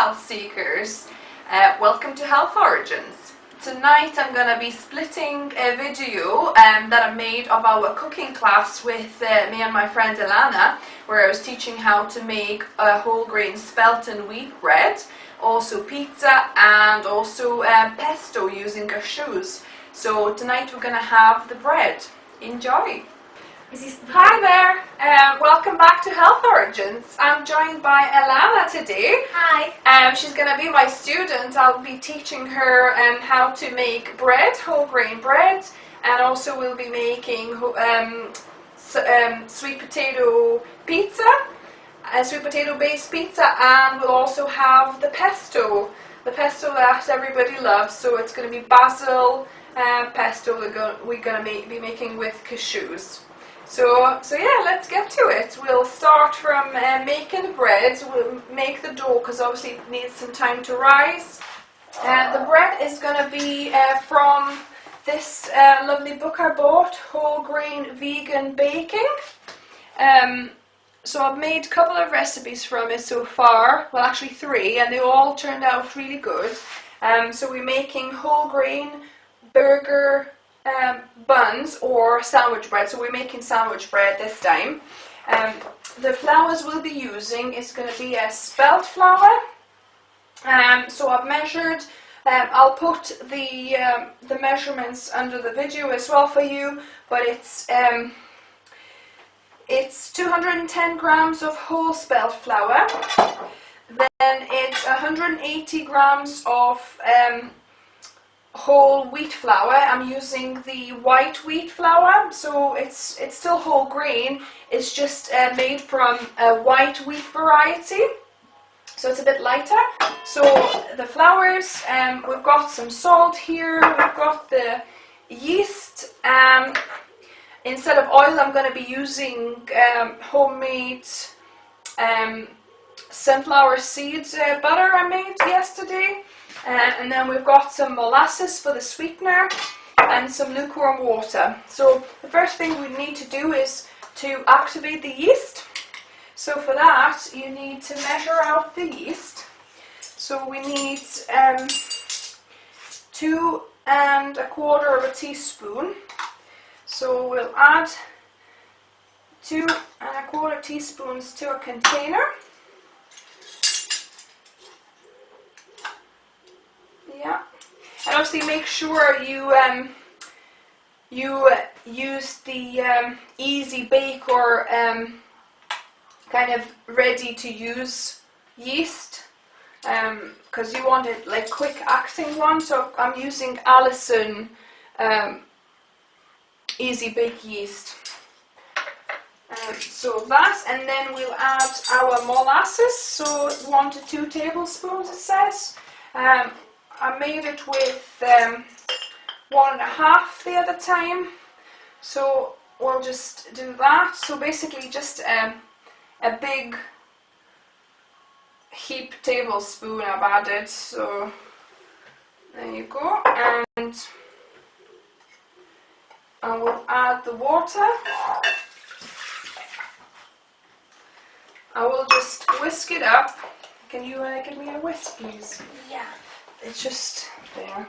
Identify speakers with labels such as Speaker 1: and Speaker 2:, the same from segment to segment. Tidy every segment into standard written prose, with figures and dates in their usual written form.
Speaker 1: health seekers. Welcome to Health Origins. Tonight I'm going to be splitting a video that I made of our cooking class with me and my friend Elena, where I was teaching how to make a whole grain spelt and wheat bread, also pizza and also pesto using cashews. So tonight we're going to have the bread. Enjoy! Hi there, welcome back to Health Origins. I'm joined by Elena today.
Speaker 2: Hi.
Speaker 1: She's going to be my student. I'll be teaching her how to make bread, whole grain bread, and also we'll be making sweet potato pizza, a sweet potato based pizza, and we'll also have the pesto that everybody loves. So it's going to be basil pesto we're going to be making with cashews. So yeah, let's get to it. We'll start from making the bread. We'll make the dough because obviously it needs some time to rise. The bread is going to be from this lovely book I bought, Whole Grain Vegan Baking. So I've made a couple of recipes from it so far, well actually 3, and they all turned out really good. So we're making whole grain burger buns or sandwich bread. So we're making sandwich bread this time. The flours we'll be using is going to be a spelt flour. So I've measured. I'll put the measurements under the video as well for you. But it's 210 grams of whole spelt flour. Then it's 180 grams of whole wheat flour. I'm using the white wheat flour, so it's still whole grain. It's just made from a white wheat variety, so it's a bit lighter. So the flours, we've got some salt here, we've got the yeast. Instead of oil, I'm going to be using homemade sunflower seeds butter I made yesterday. And then we've got some molasses for the sweetener and some lukewarm water. So the first thing we need to do is to activate the yeast. So for that you need to measure out the yeast. So we need 2 1/4 teaspoon. So we'll add 2 1/4 teaspoons to a container. Yeah, and obviously make sure you use the easy bake or kind of ready to use yeast, because you want it like quick acting one. So I'm using Allison easy bake yeast. So that, and then we'll add our molasses. So 1 to 2 tablespoons it says. I made it with 1.5 the other time, so we'll just do that. So basically just a big heap tablespoon I've added, so there you go. And I will add the water. I will just whisk it up. Can you give me a whisk, please?
Speaker 2: Yeah.
Speaker 1: It's just there.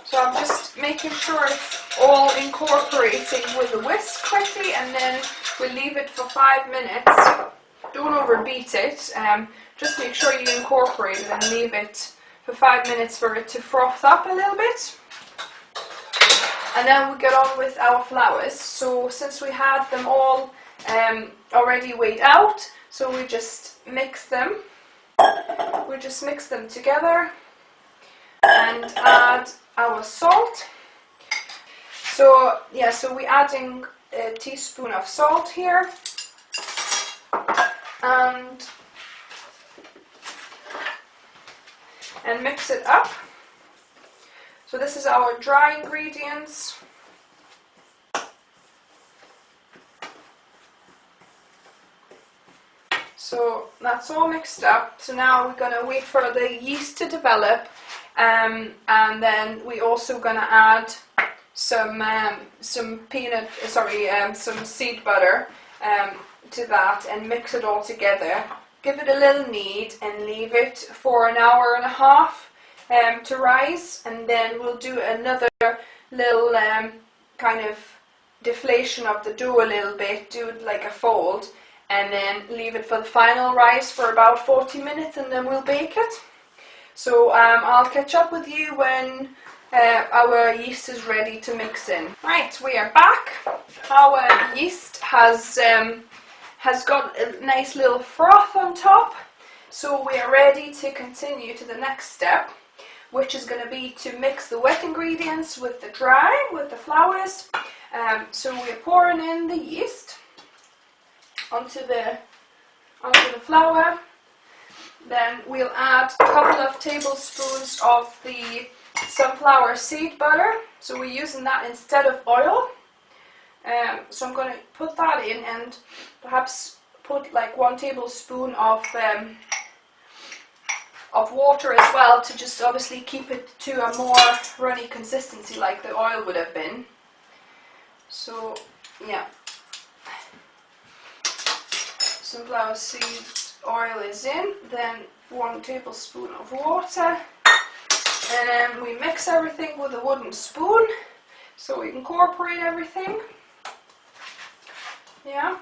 Speaker 1: So I'm just making sure it's all incorporating with the whisk quickly, and then we'll leave it for 5 minutes. Don't overbeat it. Just make sure you incorporate it and leave it for 5 minutes for it to froth up a little bit. And then we get on with our flours. So since we had them all already weighed out, so we just mix them. We just mix them together and add our salt. So yeah, so we're adding a teaspoon of salt here, and mix it up. So this is our dry ingredients. So that's all mixed up. So now we're going to wait for the yeast to develop, and then we're also going to add some seed butter, to that and mix it all together. Give it a little knead and leave it for an hour and a half to rise, and then we'll do another little kind of deflation of the dough a little bit, do it like a fold, and then leave it for the final rise for about 40 minutes, and then we'll bake it. So I'll catch up with you when our yeast is ready to mix in. Right, we are back. Our yeast has got a nice little froth on top, so we are ready to continue to the next step, which is going to be to mix the wet ingredients with the dry, with the flours. So we're pouring in the yeast onto the flour. Then we'll add a couple of tablespoons of the sunflower seed butter. So we're using that instead of oil. So I'm going to put that in and perhaps put like 1 tablespoon of water as well, to just obviously keep it to a more runny consistency like the oil would have been. So yeah, sunflower seed oil is in, then 1 tablespoon of water, and then we mix everything with a wooden spoon so we incorporate everything. Yeah.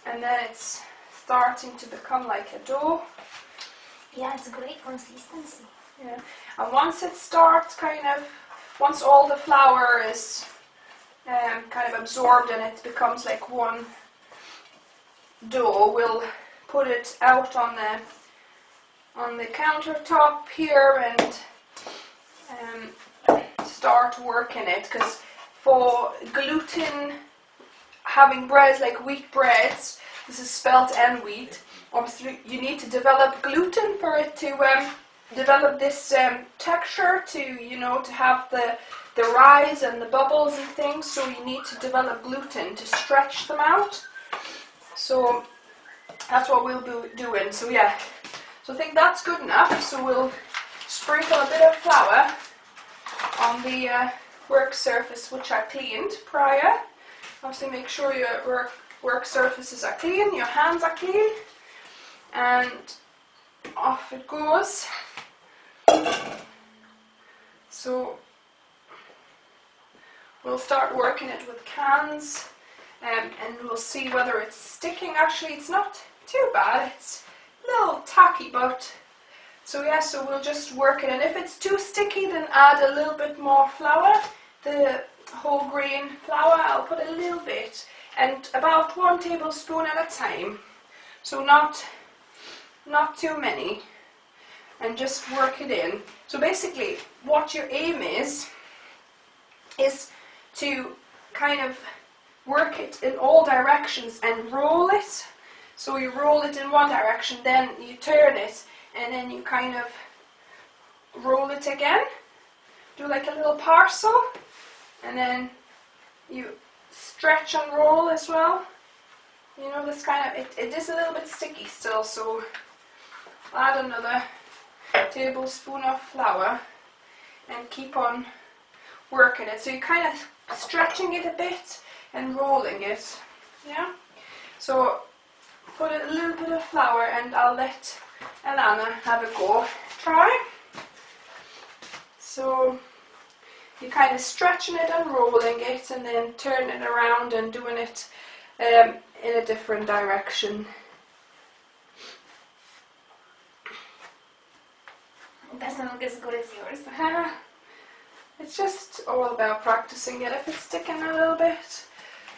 Speaker 1: And then it's starting to become like a dough.
Speaker 2: Yeah, it's a great consistency.
Speaker 1: Yeah. And once it starts once all the flour is kind of absorbed and it becomes like one dough, we'll put it out on the countertop here and start working it, because for gluten, having breads like wheat breads, this is spelt and wheat, obviously you need to develop gluten for it to develop this texture, to have the rise and the bubbles and things. So you need to develop gluten to stretch them out. So that's what we'll be doing. So yeah, so I think that's good enough. So we'll sprinkle a bit of flour on the work surface, which I cleaned prior. Obviously make sure your work surfaces are clean, your hands are clean, and off it goes. So we'll start working it with cans, and we'll see whether it's sticking. Actually, it's not too bad, it's a little tacky, but so yeah, so we'll just work it, and if it's too sticky, then add a little bit more flour. The whole grain flour, I'll put a little bit, and about 1 tablespoon at a time, so not too many, and just work it in. So basically what your aim is to kind of work it in all directions and roll it. So you roll it in one direction, then you turn it, and then you kind of roll it again, do like a little parcel, and then you stretch and roll as well. You know, this kind of, it is a little bit sticky still, so add another tablespoon of flour and keep on working it. So you're kind of stretching it a bit and rolling it. Yeah. So put a little bit of flour, and I'll let Elena have a go. Try. So you're kind of stretching it and rolling it, and then turning it around and doing it in a different direction.
Speaker 2: It doesn't look as good as yours.
Speaker 1: It's just all about practicing it. If it's sticking a little bit,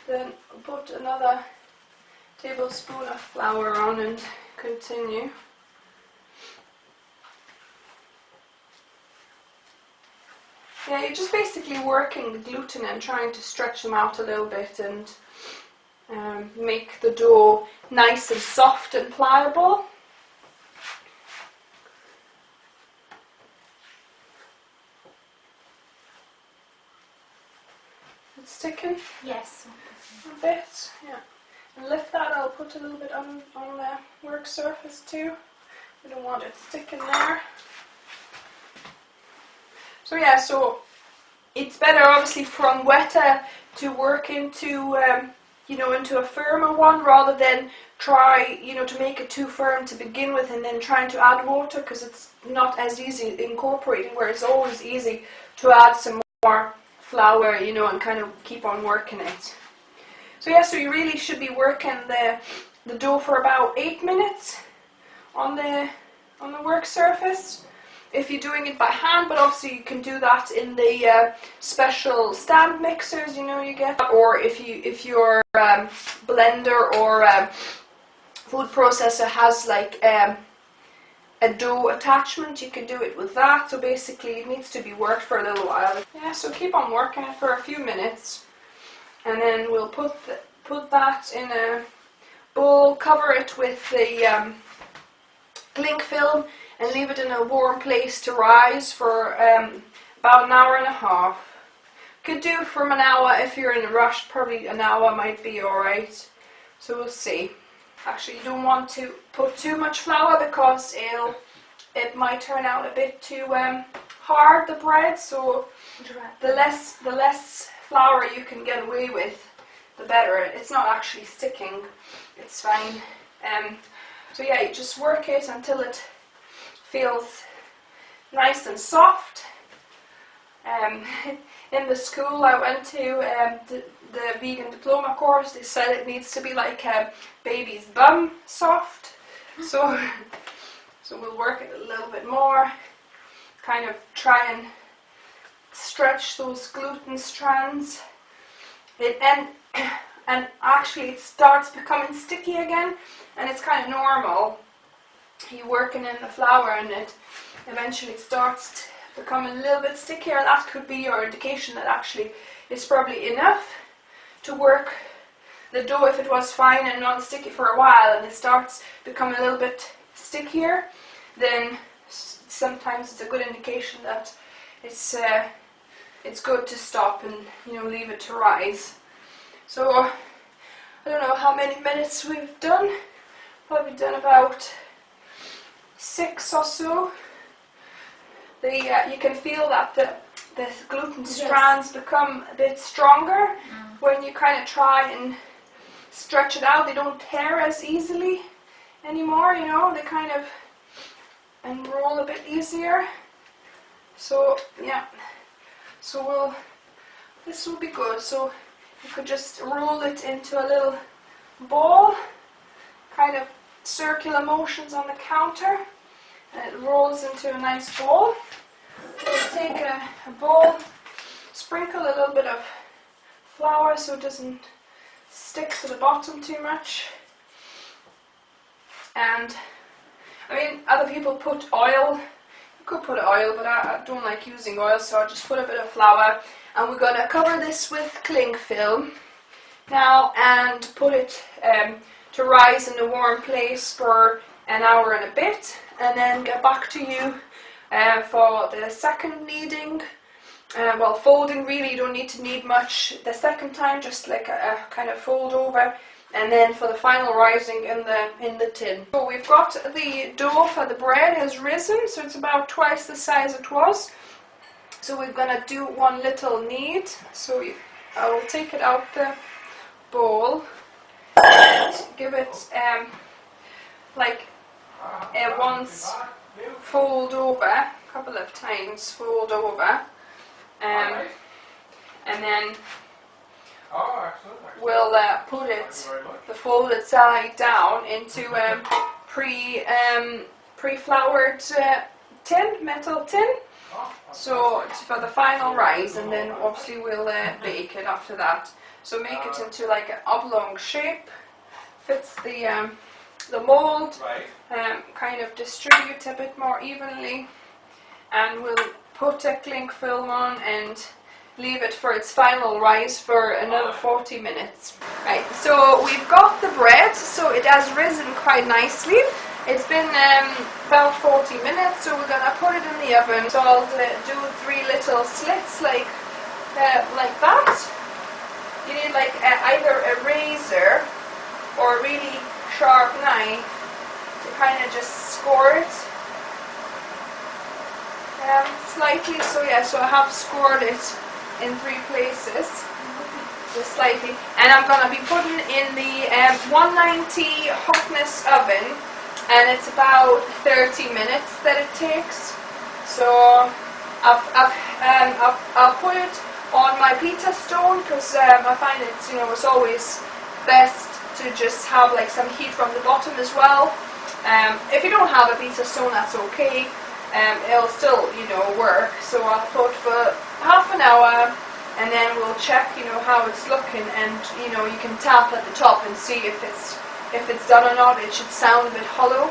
Speaker 1: then put another tablespoon of flour on and continue. Yeah, you're just basically working the gluten and trying to stretch them out a little bit and make the dough nice and soft and pliable. It's sticking?
Speaker 2: Yes.
Speaker 1: A bit, yeah. And lift that, I'll put a little bit on the work surface too. We don't want it sticking there. So yeah, so it's better obviously from wetter to work into into a firmer one, rather than try to make it too firm to begin with and then trying to add water, because it's not as easy incorporating, where it's always easy to add some more flour, and kind of keep on working it. So yeah, so you really should be working the dough for about 8 minutes on the work surface if you're doing it by hand, but obviously you can do that in the special stand mixers you get, or if your blender or food processor has like a dough attachment, you can do it with that. So basically it needs to be worked for a little while. Yeah, so keep on working it for a few minutes, and then we'll put that in a bowl, cover it with the cling film, and leave it in a warm place to rise for about an hour and a half. Could do from an hour if you're in a rush, probably an hour might be alright. So we'll see. Actually, you don't want to put too much flour, because it might turn out a bit too hard, the bread. So the less flour you can get away with, the better. It's not actually sticking. It's fine. So yeah, you just work it until it feels nice and soft. In the school I went to, the vegan diploma course, they said it needs to be like a baby's bum soft. So we'll work it a little bit more, kind of try and stretch those gluten strands. And actually it starts becoming sticky again, and it's kind of normal. You're working in the flour and it eventually starts to become a little bit stickier. That could be your indication that actually it's probably enough to work the dough. If it was fine and non-sticky for a while and it starts becoming a little bit stickier, then sometimes it's a good indication that it's good to stop and leave it to rise. So I don't know how many minutes we've done. Probably done about 6 or so. You can feel that the gluten strands become a bit stronger when you kind of try and stretch it out. They don't tear as easily anymore, they kind of unroll a bit easier. So yeah, so this will be good. So you could just roll it into a little ball, kind of circular motions on the counter, and it rolls into a nice ball. We'll take a bowl, sprinkle a little bit of flour so it doesn't stick to the bottom too much. And I mean, other people put oil. You could put oil, but I don't like using oil, so I just put a bit of flour. And we're going to cover this with cling film now and put it to rise in a warm place for an hour and a bit, and then get back to you for the second kneading. Well, folding, really you don't need to knead much the second time, just like a kind of fold over, and then for the final rising in the tin. So we've got the dough for the bread has risen, so it's about twice the size it was. So we're going to do one little knead. So I will take it out the bowl and give it once fold over, a couple of times fold over, and then we'll put it, the folded side down, into pre-floured tin, metal tin. So it's for the final rise, and then obviously we'll bake it after that. So make it into like an oblong shape, fits the mold, kind of distribute a bit more evenly, and we'll put a cling film on and leave it for its final rise for another 40 minutes. Right, so we've got the bread, so it has risen quite nicely. It's been about 40 minutes, so we're going to put it in the oven. So I'll do 3 little slits like that. You need like either a razor or a really sharp knife to kind of just score it slightly. So yeah, so I have scored it in 3 places, just slightly. And I'm going to be putting in the 190 hotness oven, and it's about 30 minutes that it takes. So I'll put it on my pizza stone because I find it, it's always best to just have like some heat from the bottom as well. If you don't have a pizza stone, that's okay. It'll still, work. So I'll put for half an hour, and then we'll check, how it's looking, and you can tap at the top and see if it's done or not. It should sound a bit hollow.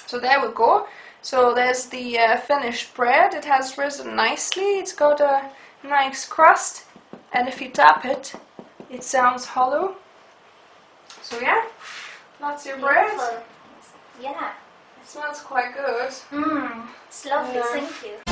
Speaker 1: So there we go. So there's the finished bread. It has risen nicely. It's got a nice crust, and if you tap it, it sounds hollow. So yeah, that's your bread.
Speaker 2: Yeah.
Speaker 1: It smells quite good.
Speaker 2: It's lovely, thank you.